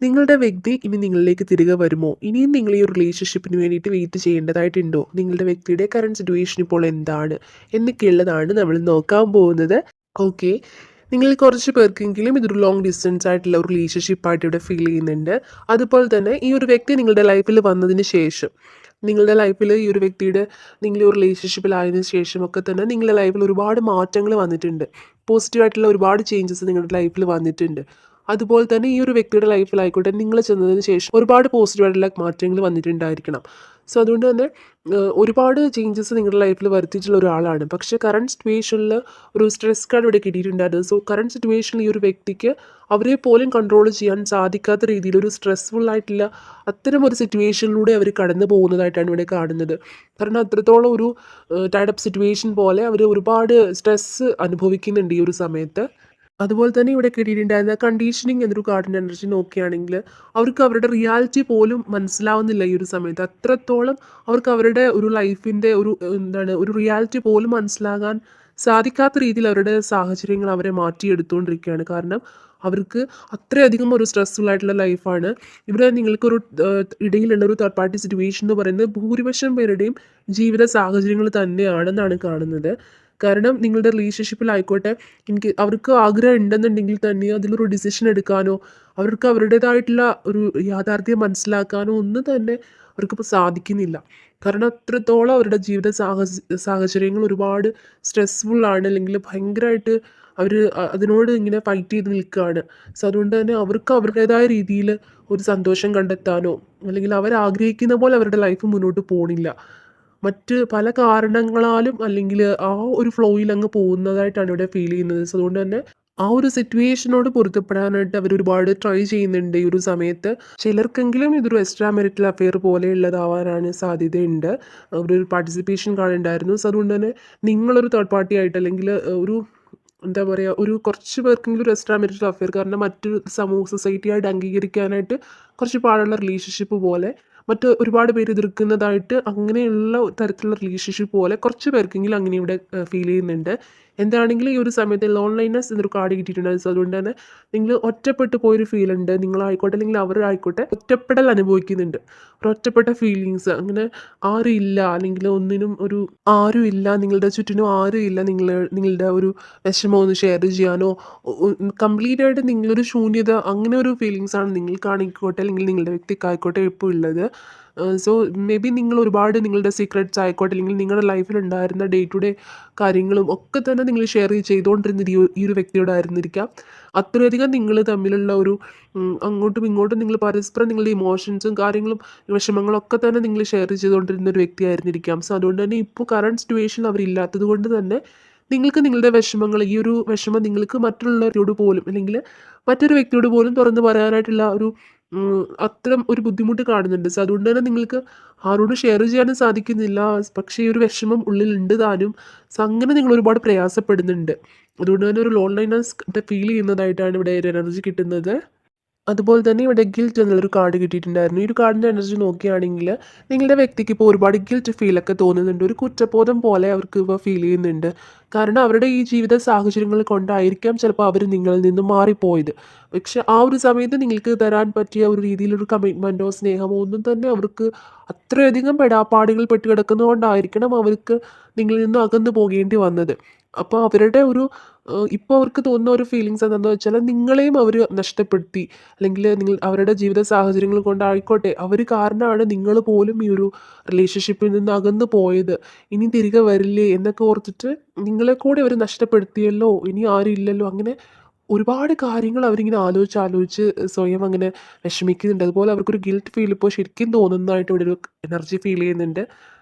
നിങ്ങളുടെ വ്യക്തി ഇനി നിങ്ങളിലേക്ക് തിരികെ വരുമോ? ഇനിയും നിങ്ങൾ ഈ ഒരു റിലേഷൻഷിപ്പിന് വേണ്ടിയിട്ട് വെയിറ്റ് ചെയ്യേണ്ടതായിട്ടുണ്ടോ? നിങ്ങളുടെ വ്യക്തിയുടെ കറന്റ് സിറ്റുവേഷൻ ഇപ്പോൾ എന്താണ്? എന്നൊക്കെയുള്ളതാണ് നമ്മൾ നോക്കാൻ പോകുന്നത്. ഓക്കെ. നിങ്ങൾ കുറച്ച് പേർക്കെങ്കിലും ഇതൊരു ലോങ് ഡിസ്റ്റൻസ് ആയിട്ടുള്ള ഒരു റിലേഷൻഷിപ്പായിട്ട് ഇവിടെ ഫീൽ ചെയ്യുന്നുണ്ട്. അതുപോലെ തന്നെ ഈ ഒരു വ്യക്തി നിങ്ങളുടെ ലൈഫിൽ വന്നതിന് ശേഷം, നിങ്ങളുടെ ലൈഫിൽ ഈ ഒരു വ്യക്തിയുടെ നിങ്ങൾ ഒരു റിലേഷൻഷിപ്പിലായതിനു ശേഷമൊക്കെ തന്നെ നിങ്ങളുടെ ലൈഫിൽ ഒരുപാട് മാറ്റങ്ങൾ വന്നിട്ടുണ്ട്. പോസിറ്റീവായിട്ടുള്ള ഒരുപാട് ചേഞ്ചസ് നിങ്ങളുടെ ലൈഫിൽ വന്നിട്ടുണ്ട്. അതുപോലെ തന്നെ ഈ ഒരു വ്യക്തിയുടെ ലൈഫിലായിക്കോട്ടെ നിങ്ങൾ ചെന്നതിന് ശേഷം ഒരുപാട് പോസിറ്റീവായിട്ടുള്ള മാറ്റങ്ങൾ വന്നിട്ടുണ്ടായിരിക്കണം. സോ അതുകൊണ്ട് തന്നെ ഒരുപാട് ചേഞ്ചസ് നിങ്ങളുടെ ലൈഫിൽ വരുത്തിയിട്ടുള്ള ഒരാളാണ്. പക്ഷേ കറണ്ട് സിറ്റുവേഷനിൽ ഒരു സ്ട്രെസ് കാർഡ് ഇവിടെ കിട്ടിയിട്ടുണ്ടായിരുന്നു. സോ കറണ്ട് സിറ്റുവേഷനിൽ ഈ ഒരു വ്യക്തിക്ക് അവരെ പോലും കൺട്രോൾ ചെയ്യാൻ സാധിക്കാത്ത രീതിയിൽ ഒരു സ്ട്രെസ്ഫുൾ ആയിട്ടുള്ള അത്തരം ഒരു സിറ്റുവേഷനിലൂടെ അവർ കടന്നു പോകുന്നതായിട്ടാണ് ഇവിടെ കാണുന്നത്. കാരണം അത്രത്തോളം ഒരു ടൈഡ് അപ്പ് സിറ്റുവേഷൻ പോലെ അവർ ഒരുപാട് സ്ട്രെസ്സ് അനുഭവിക്കുന്നുണ്ട് ഈ ഒരു സമയത്ത്. അതുപോലെ തന്നെ ഇവിടെ കിട്ടിയിട്ടുണ്ടായിരുന്ന കണ്ടീഷനിങ് എന്നൊരു കാർഡിൻ്റെ എനർജി നോക്കുകയാണെങ്കിൽ അവർക്ക് അവരുടെ റിയാലിറ്റി പോലും മനസ്സിലാവുന്നില്ല ഈ ഒരു സമയത്ത്. അത്രത്തോളം അവർക്ക് അവരുടെ ഒരു ലൈഫിൻ്റെ ഒരു എന്താണ് ഒരു റിയാലിറ്റി പോലും മനസ്സിലാകാൻ സാധിക്കാത്ത രീതിയിൽ അവരുടെ സാഹചര്യങ്ങൾ അവരെ മാറ്റിയെടുത്തുകൊണ്ടിരിക്കുകയാണ്. കാരണം അവർക്ക് അത്രയധികം ഒരു സ്ട്രെസ്ഫുൾ ആയിട്ടുള്ള ലൈഫാണ്. ഇവിടെ നിങ്ങൾക്കൊരു ഇടയിലുള്ള ഒരു തേർഡ് പാർട്ടി സിറ്റുവേഷൻ എന്ന് പറയുന്നത് ഭൂരിപക്ഷം പേരുടെയും ജീവിത സാഹചര്യങ്ങൾ തന്നെയാണെന്നാണ് കാണുന്നത്. കാരണം നിങ്ങളുടെ റിലേഷൻഷിപ്പിലായിക്കോട്ടെ എനിക്ക് അവർക്ക് ആഗ്രഹം ഉണ്ടെന്നുണ്ടെങ്കിൽ തന്നെ അതിലൊരു ഡിസിഷൻ എടുക്കാനോ അവർക്ക് അവരുടേതായിട്ടുള്ള ഒരു യാഥാർത്ഥ്യം മനസ്സിലാക്കാനോ ഒന്നും തന്നെ അവർക്കിപ്പോൾ സാധിക്കുന്നില്ല. കാരണം അത്രത്തോളം അവരുടെ ജീവിത സാഹചര്യങ്ങൾ ഒരുപാട് സ്ട്രെസ്ഫുള്ളാണ്, അല്ലെങ്കിൽ ഭയങ്കരമായിട്ട് അവർ അതിനോട് ഇങ്ങനെ ഫൈറ്റ് ചെയ്ത് നിൽക്കുകയാണ്. സോ അതുകൊണ്ട് തന്നെ അവർക്ക് അവരുടേതായ രീതിയിൽ ഒരു സന്തോഷം കണ്ടെത്താനോ അല്ലെങ്കിൽ അവരാഗ്രഹിക്കുന്ന പോലെ അവരുടെ ലൈഫ് മുന്നോട്ട് പോകണില്ല. മറ്റ് പല കാരണങ്ങളാലും അല്ലെങ്കിൽ ആ ഒരു ഫ്ലോയിൽ അങ്ങ് പോകുന്നതായിട്ടാണ് ഇവിടെ ഫീൽ ചെയ്യുന്നത്. സോ അതുകൊണ്ട് തന്നെ ആ ഒരു സിറ്റുവേഷനോട് പൊരുത്തപ്പെടാനായിട്ട് അവർ ഒരുപാട് ട്രൈ ചെയ്യുന്നുണ്ട് ഈ ഒരു സമയത്ത്. ചിലർക്കെങ്കിലും ഇതൊരു എക്സ്ട്രാ മെറിറ്റൽ അഫെയർ പോലെയുള്ളതാവാനാണ് സാധ്യതയുണ്ട്. ഒരു പാർട്ടിസിപ്പേഷൻ കാണുന്നുണ്ടായിരുന്നു. സോ അതുകൊണ്ട് തന്നെ നിങ്ങളൊരു തേർഡ് പാർട്ടി ആയിട്ട് അല്ലെങ്കിൽ ഒരു എന്താ പറയുക ഒരു കുറച്ച് പേർക്കെങ്കിലും ഒരു എക്സ്ട്രാ മെറിറ്റൽ അഫെയർ, കാരണം മറ്റൊരു സൊസൈറ്റിയായിട്ട് അംഗീകരിക്കാനായിട്ട് കുറച്ച് പാടുള്ള റിലേഷൻഷിപ്പ് പോലെ മറ്റ് ഒരുപാട് പേര് എതിർക്കുന്നതായിട്ട് അങ്ങനെയുള്ള തരത്തിലുള്ള റിലേഷൻഷിപ്പ് പോലെ കുറച്ച് പേർക്കെങ്കിലും അങ്ങനെ ഇവിടെ ഫീൽ ചെയ്യുന്നുണ്ട്. എന്താണെങ്കിലും ഈ ഒരു സമയത്ത് ലോൺലൈനസ് എന്നൊരു കാർഡ് കിട്ടിയിട്ടുണ്ട്. സോ അതുകൊണ്ട് തന്നെ നിങ്ങൾ ഒറ്റപ്പെട്ടു പോയൊരു ഫീൽ ഉണ്ട്. നിങ്ങളായിക്കോട്ടെ അല്ലെങ്കിൽ അവരായിക്കോട്ടെ ഒറ്റപ്പെടൽ അനുഭവിക്കുന്നുണ്ട്. ഒരു ഒറ്റപ്പെട്ട ഫീലിങ്സ്, അങ്ങനെ ആരും ഇല്ല അല്ലെങ്കിൽ ഒന്നിനും ഒരു ആരും ഇല്ല, നിങ്ങളുടെ ചുറ്റിനും ആരും ഇല്ല നിങ്ങളുടെ ഒരു വിഷമം ഒന്ന് ഷെയർ ചെയ്യാനോ കംപ്ലീറ്റ് ആയിട്ട് നിങ്ങളൊരു ശൂന്യത, അങ്ങനെ ഒരു ഫീലിങ്സാണ് നിങ്ങൾക്കാണിക്കോട്ടെ അല്ലെങ്കിൽ നിങ്ങളുടെ വ്യക്തിക്കായിക്കോട്ടെ ഇപ്പോൾ ഉള്ളത്. സോ മേ ബി നിങ്ങൾ ഒരുപാട് നിങ്ങളുടെ സീക്രട്സ് ആയിക്കോട്ടെ അല്ലെങ്കിൽ നിങ്ങളുടെ ലൈഫിലുണ്ടായിരുന്ന ഡേ ടു ഡേ കാര്യങ്ങളും ഒക്കെ തന്നെ നിങ്ങൾ ഷെയർ ചെയ്തുകൊണ്ടിരുന്നത് ഈ ഒരു വ്യക്തിയോടായിരുന്നിരിക്കാം. അത്രയധികം നിങ്ങൾ തമ്മിലുള്ള ഒരു അങ്ങോട്ടും ഇങ്ങോട്ടും നിങ്ങൾ പരസ്പരം നിങ്ങളുടെ ഇമോഷൻസും കാര്യങ്ങളും വിഷമങ്ങളും ഒക്കെ തന്നെ നിങ്ങൾ ഷെയർ ചെയ്തുകൊണ്ടിരുന്ന ഒരു വ്യക്തിയായിരുന്നിരിക്കാം. സോ അതുകൊണ്ട് തന്നെ ഇപ്പോൾ കറണ്ട് സിറ്റുവേഷനിൽ അവരില്ലാത്തത് കൊണ്ട് തന്നെ നിങ്ങൾക്ക് നിങ്ങളുടെ വിഷമങ്ങൾ, ഈ ഒരു വിഷമം നിങ്ങൾക്ക് മറ്റുള്ളവരോട് പോലും അല്ലെങ്കിൽ മറ്റൊരു വ്യക്തിയോട് പോലും തുറന്ന് പറയാനായിട്ടുള്ള ഒരു അത്തരം ഒരു ബുദ്ധിമുട്ട് കാണുന്നുണ്ട്. സോ അതുകൊണ്ട് തന്നെ നിങ്ങൾക്ക് ആരോടും ഷെയർ ചെയ്യാനും സാധിക്കുന്നില്ല. പക്ഷേ ഈ ഒരു വിഷമം ഉള്ളിലുണ്ട് താനും. സോ അങ്ങനെ നിങ്ങൾ ഒരുപാട് പ്രയാസപ്പെടുന്നുണ്ട്. അതുകൊണ്ട് തന്നെ ഒരു ലോൺലൈനെസ് ഫീൽ ചെയ്യുന്നതായിട്ടാണ് ഇവിടെ ഒരു എനർജി കിട്ടുന്നത്. അതുപോലെ തന്നെ ഇവിടെ ഗിൽറ്റ് എന്നുള്ളൊരു കാർഡ് കിട്ടിയിട്ടുണ്ടായിരുന്നു. ഈ ഒരു കാർഡിൻ്റെ എനർജി നോക്കുകയാണെങ്കിൽ നിങ്ങളുടെ വ്യക്തിക്ക് ഇപ്പോൾ ഒരുപാട് ഗിൽറ്റ് ഫീലൊക്കെ തോന്നുന്നുണ്ട്. ഒരു കുറ്റബോധം പോലെ അവർക്ക് ഇപ്പോൾ ഫീൽ ചെയ്യുന്നുണ്ട്. കാരണം അവരുടെ ഈ ജീവിത സാഹചര്യങ്ങൾ കൊണ്ടായിരിക്കാം ചിലപ്പോൾ അവർ നിങ്ങളിൽ നിന്നും മാറിപ്പോയത്. പക്ഷെ ആ ഒരു സമയത്ത് നിങ്ങൾക്ക് തരാൻ പറ്റിയ ഒരു രീതിയിലൊരു കമ്മിറ്റ്മെൻറ്റോ സ്നേഹമോ ഒന്നും തന്നെ അവർക്ക് അത്രയധികം പെടാപ്പാടുകൾ പെട്ട് കിടക്കുന്നതുകൊണ്ടായിരിക്കണം അവർക്ക് നിങ്ങളിൽ നിന്നും അകന്നു പോകേണ്ടി വന്നത്. അപ്പോൾ അവരുടെ ഒരു ഇപ്പോൾ അവർക്ക് തോന്നുന്ന ഒരു ഫീലിങ്സ് എന്താണെന്ന് വെച്ചാൽ നിങ്ങളെയും അവർ നഷ്ടപ്പെടുത്തി, അല്ലെങ്കിൽ നിങ്ങൾ അവരുടെ ജീവിത സാഹചര്യങ്ങൾ കൊണ്ടായിക്കോട്ടെ അവർ കാരണമാണ് നിങ്ങൾ പോലും ഈ ഒരു റിലേഷൻഷിപ്പിൽ നിന്ന് അകന്നു പോയത്. ഇനി തിരികെ വരില്ലേ എന്നൊക്കെ ഓർത്തിട്ട് നിങ്ങളെ കൂടെ അവർ നഷ്ടപ്പെടുത്തിയല്ലോ, ഇനി ആരും ഇല്ലല്ലോ, അങ്ങനെ ഒരുപാട് കാര്യങ്ങൾ അവരിങ്ങനെ ആലോചിച്ച് സ്വയം അങ്ങനെ വിഷമിക്കുന്നുണ്ട്. അതുപോലെ അവർക്കൊരു ഗിൽറ്റ് ഫീൽ ഇപ്പോൾ ശരിക്കും തോന്നുന്നതായിട്ട് ഇവിടെ ഒരു എനർജി ഫീൽ ചെയ്യുന്നുണ്ട്.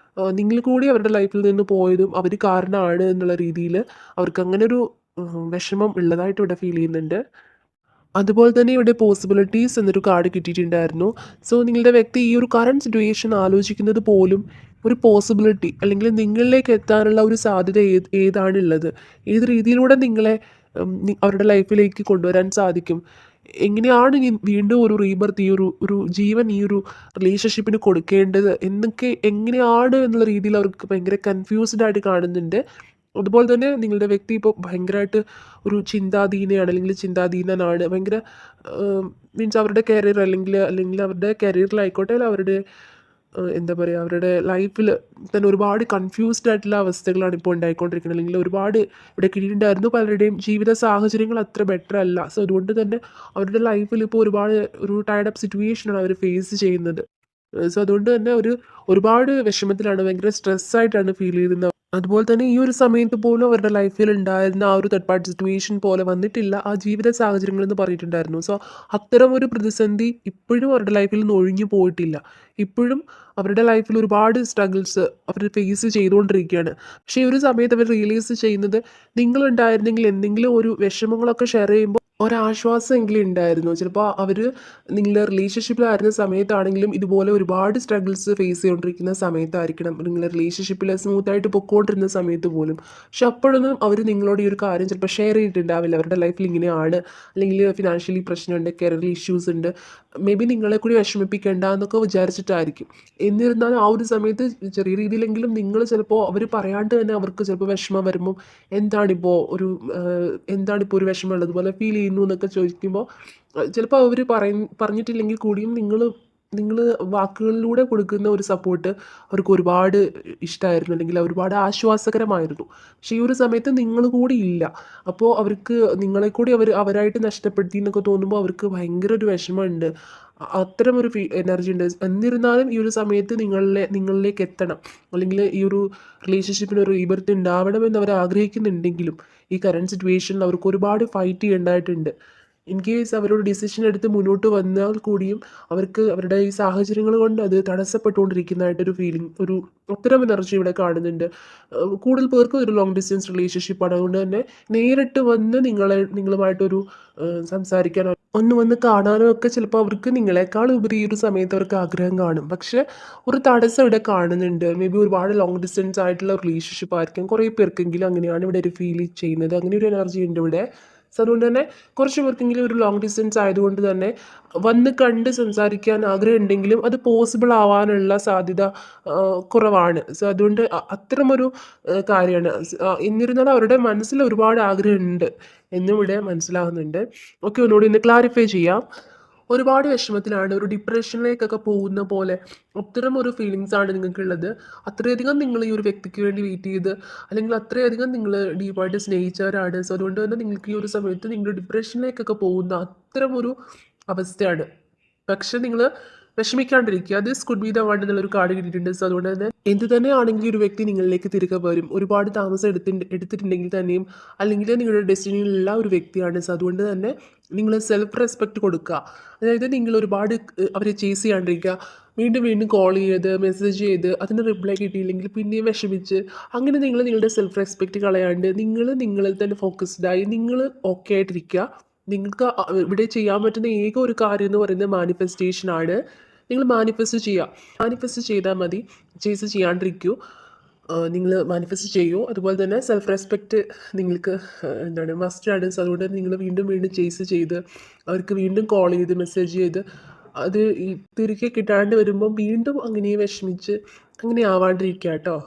നിങ്ങൾ കൂടി അവരുടെ ലൈഫിൽ നിന്ന് പോയതും അവർ കാരണമാണ് എന്നുള്ള രീതിയിൽ അവർക്ക് അങ്ങനെ ഒരു വിഷമം ഉള്ളതായിട്ട് ഇവിടെ ഫീൽ ചെയ്യുന്നുണ്ട്. അതുപോലെ തന്നെ ഇവിടെ പോസിബിലിറ്റീസ് എന്നൊരു കാർഡ് കിട്ടിയിട്ടുണ്ടായിരുന്നു. സോ നിങ്ങളുടെ വ്യക്തി ഈ ഒരു കറണ്ട് സിറ്റുവേഷൻ ആലോചിക്കുന്നത് പോലും ഒരു പോസിബിലിറ്റി അല്ലെങ്കിൽ നിങ്ങളിലേക്ക് എത്താനുള്ള ഒരു സാധ്യത ഏതാണുള്ളത്, ഏത് രീതിയിലൂടെ നിങ്ങളെ അവരുടെ ലൈഫിലേക്ക് കൊണ്ടുവരാൻ സാധിക്കും, എങ്ങനെയാണ് ഇനി വീണ്ടും ഒരു റീബർത്ത് ഈ ഒരു ഒരു ജീവൻ ഈ ഒരു റിലേഷൻഷിപ്പിന് കൊടുക്കേണ്ടത് എന്നൊക്കെ എങ്ങനെയാണ് എന്നുള്ള രീതിയിൽ അവർക്ക് ഭയങ്കര കൺഫ്യൂസ്ഡ് ആയിട്ട് കാണുന്നുണ്ട്. അതുപോലെ തന്നെ നിങ്ങളുടെ വ്യക്തി ഇപ്പോൾ ഭയങ്കരമായിട്ട് ഒരു ചിന്താധീനയാണ് അല്ലെങ്കിൽ ചിന്താധീനനാണ്. ഭയങ്കര മീൻസ് അവരുടെ കരിയർ അല്ലെങ്കിൽ അവരുടെ കരിയറിലായിക്കോട്ടെ, അല്ല അവരുടെ എന്താ പറയുക, അവരുടെ ലൈഫിൽ തന്നെ ഒരുപാട് കൺഫ്യൂസ്ഡ് ആയിട്ടുള്ള അവസ്ഥകളാണ് ഇപ്പോൾ ഉണ്ടായിക്കൊണ്ടിരിക്കുന്നത്. അല്ലെങ്കിൽ ഒരുപാട് ഇവിടെ കിട്ടിയിട്ടുണ്ടായിരുന്നു, പലരുടെയും ജീവിത സാഹചര്യങ്ങൾ അത്ര ബെറ്റർ അല്ല. സോ അതുകൊണ്ട് തന്നെ അവരുടെ ലൈഫിൽ ഇപ്പോൾ ഒരുപാട് ഒരു ടയർഡ് അപ്പ് സിറ്റുവേഷനാണ് അവർ ഫേസ് ചെയ്യുന്നത്. സോ അതുകൊണ്ട് തന്നെ ഒരുപാട് വിഷമത്തിലാണ്, ഭയങ്കര സ്ട്രെസ്സായിട്ടാണ് ഫീൽ ചെയ്യുന്നത്. അതുപോലെ തന്നെ ഈ ഒരു സമയത്ത് പോലും അവരുടെ ലൈഫിൽ ഉണ്ടായിരുന്ന ആ ഒരു തേർഡ് പാർട്ടി സിറ്റുവേഷൻ പോലെ വന്നിട്ടില്ല ആ ജീവിത സാഹചര്യങ്ങൾ എന്ന് പറഞ്ഞിട്ടുണ്ടായിരുന്നു. സോ അത്തരം ഒരു പ്രതിസന്ധി ഇപ്പോഴും അവരുടെ ലൈഫിൽ നിന്ന് ഒഴിഞ്ഞു പോയിട്ടില്ല. ഇപ്പോഴും അവരുടെ ലൈഫിൽ ഒരുപാട് സ്ട്രഗിൾസ് അവർ ഫേസ് ചെയ്തുകൊണ്ടിരിക്കുകയാണ്. പക്ഷേ ഈ ഒരു സമയത്ത് അവർ റിയലൈസ് ചെയ്യുന്നത്, നിങ്ങളുണ്ടായിരുന്നെങ്കിൽ എന്തെങ്കിലും ഒരു വിഷമങ്ങളൊക്കെ ഷെയർ ചെയ്യുമ്പോൾ ഒരാശ്വാസമെങ്കിലും ഉണ്ടായിരുന്നു. ചിലപ്പോൾ അവർ നിങ്ങളുടെ റിലേഷൻഷിപ്പിലായിരുന്ന സമയത്താണെങ്കിലും ഇതുപോലെ ഒരുപാട് സ്ട്രഗിൾസ് ഫേസ് ചെയ്തുകൊണ്ടിരിക്കുന്ന സമയത്തായിരിക്കണം, നിങ്ങളുടെ റിലേഷൻഷിപ്പിൽ സ്മൂത്തായിട്ട് പൊക്കോണ്ടിരുന്ന സമയത്ത് പോലും. പക്ഷെ അപ്പോഴൊന്നും അവർ നിങ്ങളോട് ഈ ഒരു കാര്യം ചിലപ്പോൾ ഷെയർ ചെയ്തിട്ടുണ്ടാവില്ല. അവരുടെ ലൈഫിൽ ഇങ്ങനെയാണ്, അല്ലെങ്കിൽ ഫിനാൻഷ്യലി പ്രശ്നമുണ്ട്, കരിയർ ഇഷ്യൂസ് ഉണ്ട്, മേ ബി നിങ്ങളെ കൂടി വിഷമിപ്പിക്കേണ്ട എന്നൊക്കെ വിചാരിച്ചിട്ടായിരിക്കും. എന്നിരുന്നാലും ആ ഒരു സമയത്ത് ചെറിയ രീതിയിലെങ്കിലും നിങ്ങൾ ചിലപ്പോൾ അവർ പറയാണ്ട് തന്നെ അവർക്ക് ചിലപ്പോൾ വിഷമം വരുമ്പോൾ എന്താണിപ്പോൾ ഒരു എന്താണിപ്പോൾ ഒരു വിഷമം ഉള്ളതുപോലെ ഫീൽ ചെയ്യുന്നു എന്നൊക്കെ ചോദിക്കുമ്പോൾ ചിലപ്പോൾ അവർ പറഞ്ഞിട്ടില്ലെങ്കിൽ കൂടിയും നിങ്ങൾ വാക്കുകളിലൂടെ കൊടുക്കുന്ന ഒരു സപ്പോർട്ട് അവർക്ക് ഒരുപാട് ഇഷ്ടമായിരുന്നു, അല്ലെങ്കിൽ ഒരുപാട് ആശ്വാസകരമായിരുന്നു. പക്ഷേ ഈ ഒരു സമയത്ത് നിങ്ങൾ കൂടി ഇല്ല. അപ്പോൾ അവർക്ക് നിങ്ങളെ കൂടി അവരായിട്ട് നഷ്ടപ്പെടുത്തി എന്നൊക്കെ തോന്നുമ്പോൾ അവർക്ക് ഭയങ്കര ഒരു വിഷമമുണ്ട്. അത്തരം ഒരു എനർജി ഉണ്ട്. എന്നിരുന്നാലും ഈ ഒരു സമയത്ത് നിങ്ങളിലേക്ക് എത്തണം, അല്ലെങ്കിൽ ഈ ഒരു റിലേഷൻഷിപ്പിന് ഒരു റീബർത്ത് ഉണ്ടാവണമെന്ന് അവർ ആഗ്രഹിക്കുന്നുണ്ടെങ്കിലും ഈ കറണ്ട് സിറ്റുവേഷനിൽ അവർക്ക് ഒരുപാട് ഫൈറ്റ് ചെയ്യേണ്ടതായിട്ടുണ്ട്. ഇൻ കേസ് അവരൊരു ഡിസിഷൻ എടുത്ത് മുന്നോട്ട് വന്നാൽ കൂടിയും അവർക്ക് അവരുടെ ഈ സാഹചര്യങ്ങൾ കൊണ്ട് അത് തടസ്സപ്പെട്ടുകൊണ്ടിരിക്കുന്നതായിട്ടൊരു ഫീലിംഗ്, ഒരു അത്തരം എനർജി ഇവിടെ കാണുന്നുണ്ട്. കൂടുതൽ പേർക്കും ഒരു ലോങ് ഡിസ്റ്റൻസ് റിലേഷൻഷിപ്പാണ്. അതുകൊണ്ട് തന്നെ നേരിട്ട് വന്ന് നിങ്ങളുമായിട്ടൊരു സംസാരിക്കാനോ ഒന്ന് വന്ന് കാണാനോ ഒക്കെ ചിലപ്പോൾ അവർക്ക് നിങ്ങളെക്കാൾ ഉപരി ഈ ഒരു സമയത്ത് അവർക്ക് ആഗ്രഹം കാണും. പക്ഷേ ഒരു തടസ്സം ഇവിടെ കാണുന്നുണ്ട്. മേ ബി ഒരുപാട് ലോങ് ഡിസ്റ്റൻസ് ആയിട്ടുള്ള റിലേഷൻഷിപ്പ് ആയിരിക്കും കുറേ പേർക്കെങ്കിലും അങ്ങനെയാണ് ഇവിടെ ഒരു ഫീൽ ചെയ്യുന്നത്. അങ്ങനെ ഒരു എനർജി ഉണ്ട് ഇവിടെ. സോ അതുകൊണ്ട് തന്നെ കുറച്ച് പേർക്കെങ്കിലും ഒരു ലോങ് ഡിസ്റ്റൻസ് ആയതുകൊണ്ട് തന്നെ വന്ന് കണ്ട് സംസാരിക്കാൻ ആഗ്രഹം ഉണ്ടെങ്കിലും അത് പോസിബിൾ ആവാനുള്ള സാധ്യത കുറവാണ്. സോ അതുകൊണ്ട് അത്തരമൊരു കാര്യമാണ്. എന്നിരുന്നാലും അവരുടെ മനസ്സിൽ ഒരുപാട് ആഗ്രഹമുണ്ട് എന്നും ഇവിടെ മനസ്സിലാകുന്നുണ്ട്. ഓക്കെ, ഒന്നുകൂടി ഒന്ന് ക്ലാരിഫൈ ചെയ്യാം. ഒരുപാട് വിഷമത്തിലാണ്, ഒരു ഡിപ്രഷനിലേക്കൊക്കെ പോകുന്ന പോലെ അത്തരം ഒരു ഫീലിങ്സ് ആണ് നിങ്ങൾക്കുള്ളത്. അത്രയധികം നിങ്ങൾ ഈ ഒരു വ്യക്തിക്ക് വേണ്ടി വെയിറ്റ് ചെയ്ത്, അല്ലെങ്കിൽ അത്രയധികം നിങ്ങൾ ഡീപ്പായിട്ട് സ്നേഹിച്ചവരാണ്. സോ അതുകൊണ്ട് തന്നെ നിങ്ങൾക്ക് ഈ ഒരു സമയത്ത് നിങ്ങൾ ഡിപ്രഷനിലേക്കൊക്കെ പോകുന്ന അത്തരം ഒരു അവസ്ഥയാണ്. പക്ഷെ നിങ്ങൾ വിഷമിക്കാണ്ടിരിക്കുക. This could be the one എന്നുള്ളൊരു കാർഡ് കിട്ടിയിട്ടുണ്ട്. സോ അതുകൊണ്ട് തന്നെ എന്ത് തന്നെ ആണെങ്കിലും ഒരു വ്യക്തി നിങ്ങളിലേക്ക് തിരികെ വരും. ഒരുപാട് താമസം എടുത്തിട്ടുണ്ടെങ്കിൽ തന്നെയും, അല്ലെങ്കിൽ നിങ്ങളുടെ ഡെസ്റ്റിനിയിലുള്ള ഒരു വ്യക്തിയാണ്. സോ അതുകൊണ്ട് തന്നെ നിങ്ങൾ സെൽഫ് റെസ്പെക്റ്റ് കൊടുക്കുക. അതായത് നിങ്ങൾ ഒരുപാട് അവരെ ചേസ് ചെയ്യാണ്ടിരിക്കുക. വീണ്ടും വീണ്ടും കോൾ ചെയ്ത് മെസ്സേജ് ചെയ്ത് അതിന് റിപ്ലൈ കിട്ടിയില്ലെങ്കിൽ പിന്നെയും വിഷമിച്ച്, അങ്ങനെ നിങ്ങളുടെ സെൽഫ് റെസ്പെക്റ്റ് കളയാണ്ട് നിങ്ങളിൽ തന്നെ ഫോക്കസ്ഡായി നിങ്ങൾ ഓക്കെ ആയിട്ടിരിക്കുക. നിങ്ങൾക്ക് ഇവിടെ ചെയ്യാൻ പറ്റുന്ന ഏക ഒരു കാര്യം എന്ന് പറയുന്നത് മാനിഫെസ്റ്റേഷൻ ആണ്. നിങ്ങൾ മാനിഫെസ്റ്റ് ചെയ്യുക. മാനിഫെസ്റ്റ് ചെയ്താൽ മതി, ചേസ് ചെയ്യാണ്ടിരിക്കൂ. നിങ്ങൾ മാനിഫെസ്റ്റ് ചെയ്യൂ. അതുപോലെ തന്നെ സെൽഫ് റെസ്പെക്റ്റ് നിങ്ങൾക്ക് എന്താണ് മസ്റ്റാണ്. സോ അതുകൊണ്ട് നിങ്ങൾ വീണ്ടും വീണ്ടും ചേസ് ചെയ്ത് അവർക്ക് വീണ്ടും കോൾ ചെയ്ത് മെസ്സേജ് ചെയ്ത് അത് ഈ തിരികെ കിട്ടാണ്ട് വരുമ്പോൾ വീണ്ടും അങ്ങനെ വിഷമിച്ച് അങ്ങനെ ആവാണ്ടിരിക്കുക കേട്ടോ.